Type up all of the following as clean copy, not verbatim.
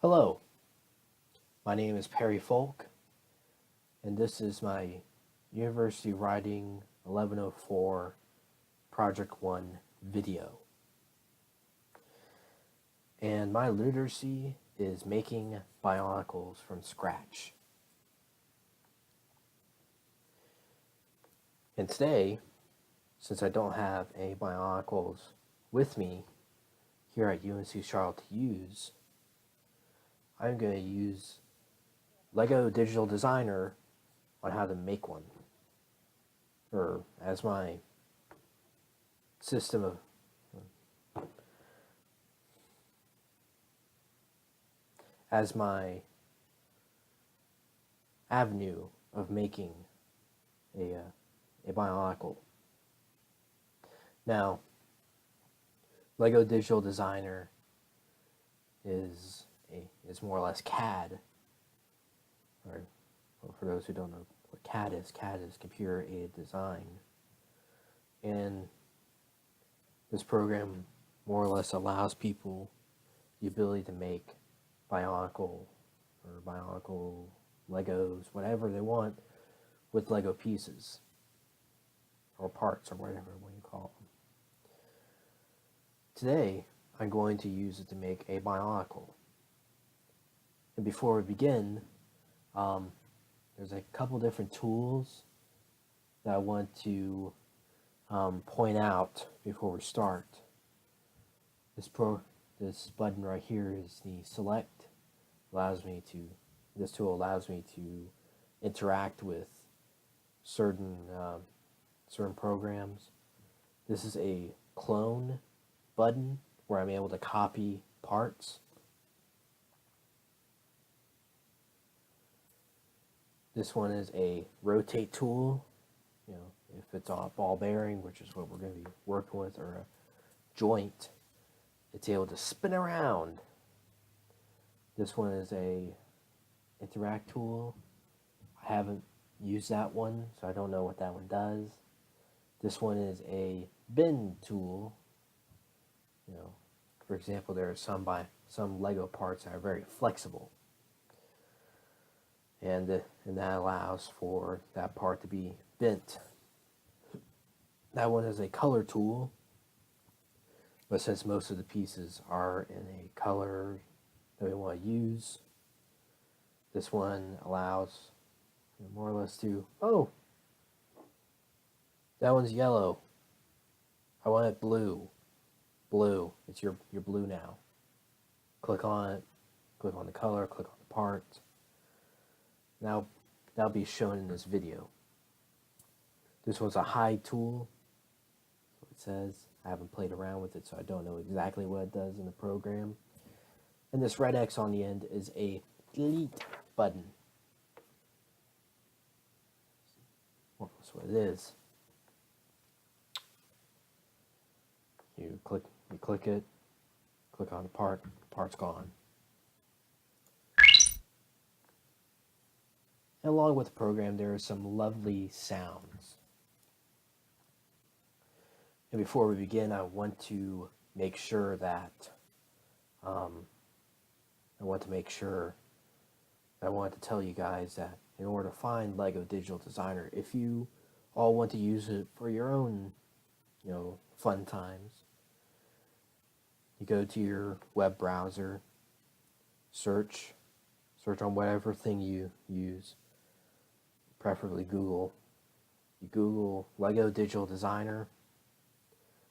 Hello, my name is Perry Folk, and this is my University Writing 1104 Project 1 video. And my literacy is making Bionicles from scratch. And today, since I don't have any Bionicles with me here at UNC Charlotte to use, I'm going to use Lego Digital Designer on how to make one, or as my system of as my avenue of making a Bionicle. Now, Lego Digital Designer is more or less CAD, or well, for those who don't know what CAD is computer aided design, and this program more or less allows people the ability to make Bionicle or Bionicle Legos, whatever they want, with Lego pieces or parts or whatever you call them. Today, I'm going to use it to make a Bionicle. And before we begin, there's a couple different tools that I want to point out before we start. This button right here is the select. This tool allows me to interact with certain programs. This is a clone button where I'm able to copy parts. This one is a rotate tool. If it's a ball bearing, which is what we're going to be working with, or a joint, it's able to spin around. This one is a interact tool. I haven't used that one, so I don't know what that one does. This one is a bend tool. For example, there are some Lego parts that are very flexible, and that allows for that part to be bent. That one is a color tool, but since most of the pieces are in a color that we want to use, this one allows more or less to, oh, that one's yellow, I want it blue. It's your blue now. Click on it, click on the color, click on the part. Now that'll be shown in this video. This one's a hide tool. It says. I haven't played around with it, so I don't know exactly what it does in the program. And this red X on the end is a delete button. Well, that's what it is. You click it, click on the part's gone. And along with the program, there are some lovely sounds. And before we begin, I want to make sure that I want to tell you guys that in order to find Lego Digital Designer, if you all want to use it for your own, fun times, you go to your web browser, search on whatever thing you use, preferably Google. You Google Lego Digital Designer.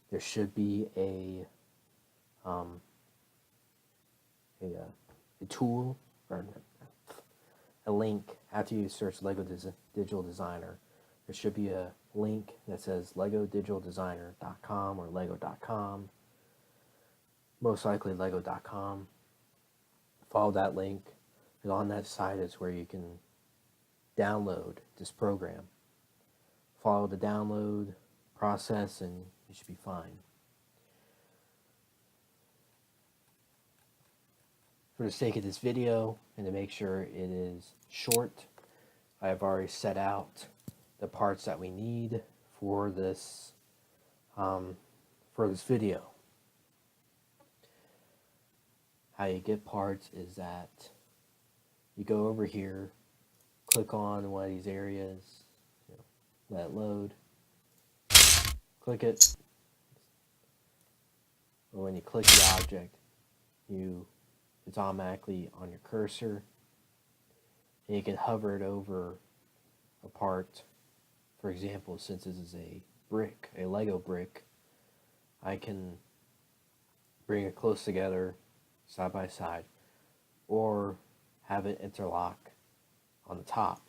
There should be a tool or a link after you search Lego Digital Designer. There should be a link that says legodigitaldesigner.com or lego.com. Most likely lego.com. Follow that link, and on that site is where you can download this program. Follow the download process and you should be fine. For the sake of this video, and to make sure it is short, I have already set out the parts that we need for this video. how you get parts is that you go over here, click on one of these areas, let it load, click it, or when you click the object, it's automatically on your cursor, and you can hover it over a part. For example, since this is a Lego brick, I can bring it close together, side by side, or have it interlock on the top.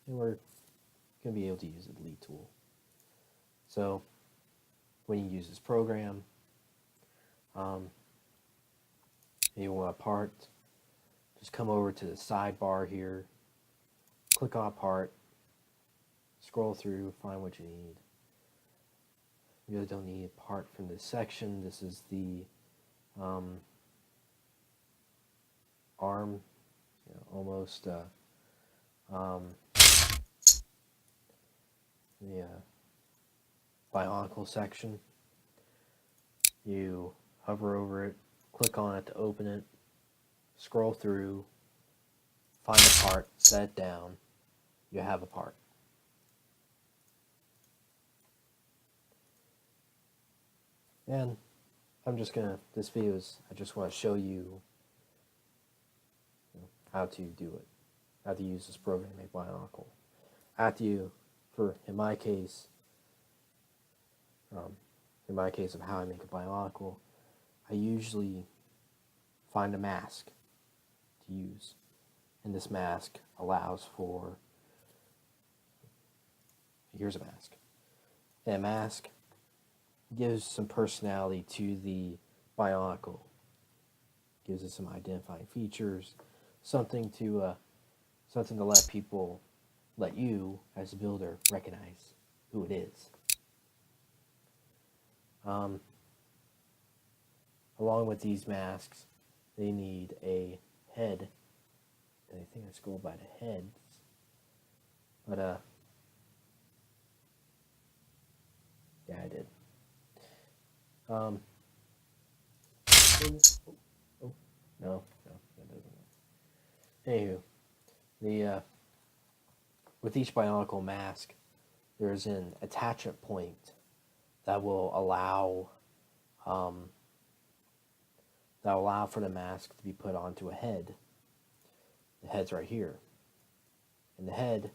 And we're going to be able to use the delete tool. So when you use this program, you want a part, just come over to the sidebar here, click on a part, scroll through, find what you need. You really don't need a part from this section. This is the arm, almost the Bionicle section. You hover over it, click on it to open it, scroll through, find a part, set it down, you have a part. And this video is, I just want to show you, how to do it, how to use this program, make Bionicle. In my case of how I make a Bionicle, I usually find a mask to use. And this mask allows for, here's a mask. And a mask gives some personality to the Bionicle. Gives it some identifying features, something to let you as a builder recognize who it is. Along with these masks, they need a head. And I think I scrolled by the heads, but yeah, I did. No, that doesn't. Anywho, with each Bionicle mask, there's an attachment point that will allow for the mask to be put onto a head. The head's right here, and the head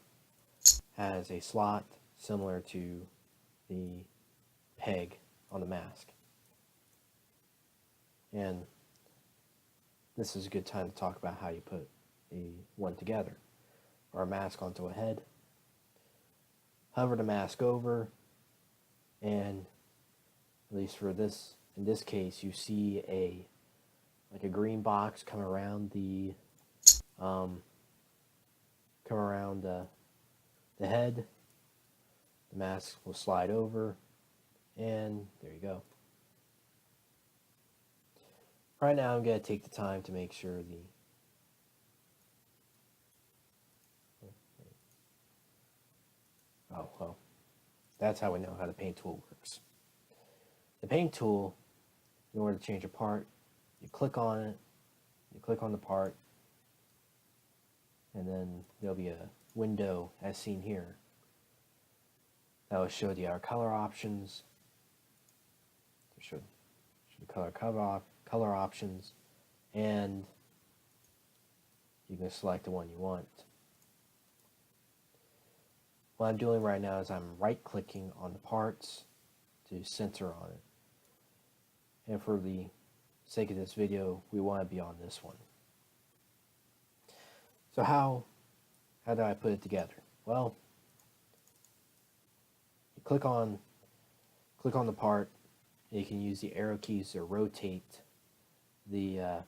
has a slot similar to the peg on the mask. And this is a good time to talk about how you put one together, or a mask onto a head. Hover the mask over, and at least in this case, you see a green box come around the head. The mask will slide over, and there you go. Right now, I'm going to take the time to make sure that's how we know how the paint tool works. The paint tool, in order to change a part, you click on it, you click on the part, and then there'll be a window as seen here that will show you our color options, show the color options, and you can select the one you want. What I'm doing right now is I'm right-clicking on the parts to center on it. And for the sake of this video, we want to be on this one. So how do I put it together? Well, you click on the part, and you can use the arrow keys to rotate the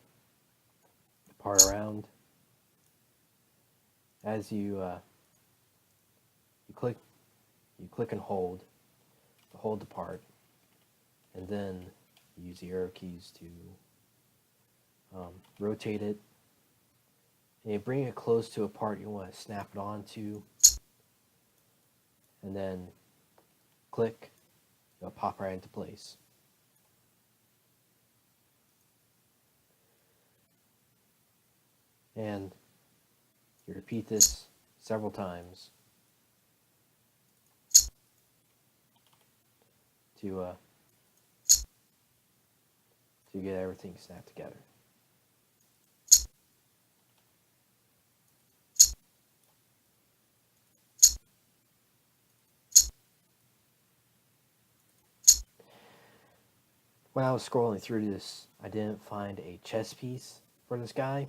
part around. As you click and hold to hold the part, and then you use the arrow keys to rotate it, and you bring it close to a part you want to snap it onto, and then click, it'll pop right into place. And you repeat this several times to get everything snapped together. When I was scrolling through this, I didn't find a chest piece for this guy,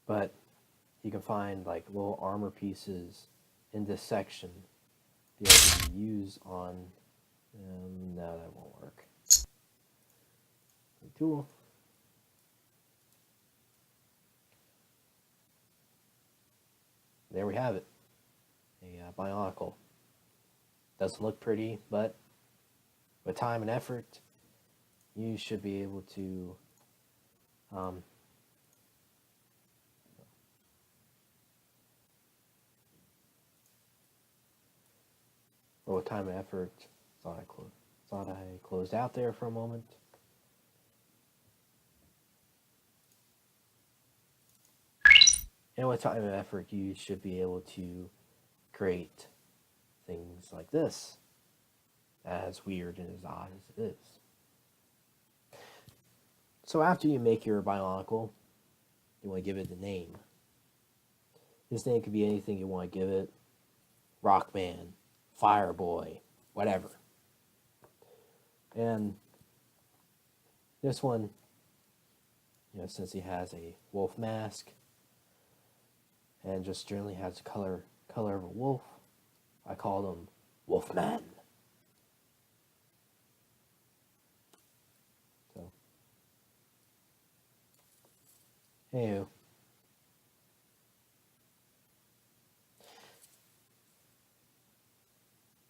but you can find like little armor pieces in this section to be able to use on. No, that won't work. Tool. There we have it. A Bionicle. Doesn't look pretty, but with time and effort, you should be able to or with time and effort, thought I closed out there for a moment. And with time and effort, you should be able to create things like this, as weird and as odd as it is. So after you make your Bionicle, you want to give it a name. This name could be anything you want to give it. Rockman, Fireboy, whatever. And this one, since he has a wolf mask and just generally has the color of a wolf, I call him Wolfman. So, anywho.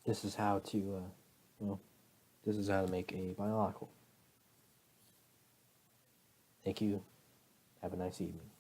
This is how to, this is how to make a Bionicle. Thank you. Have a nice evening.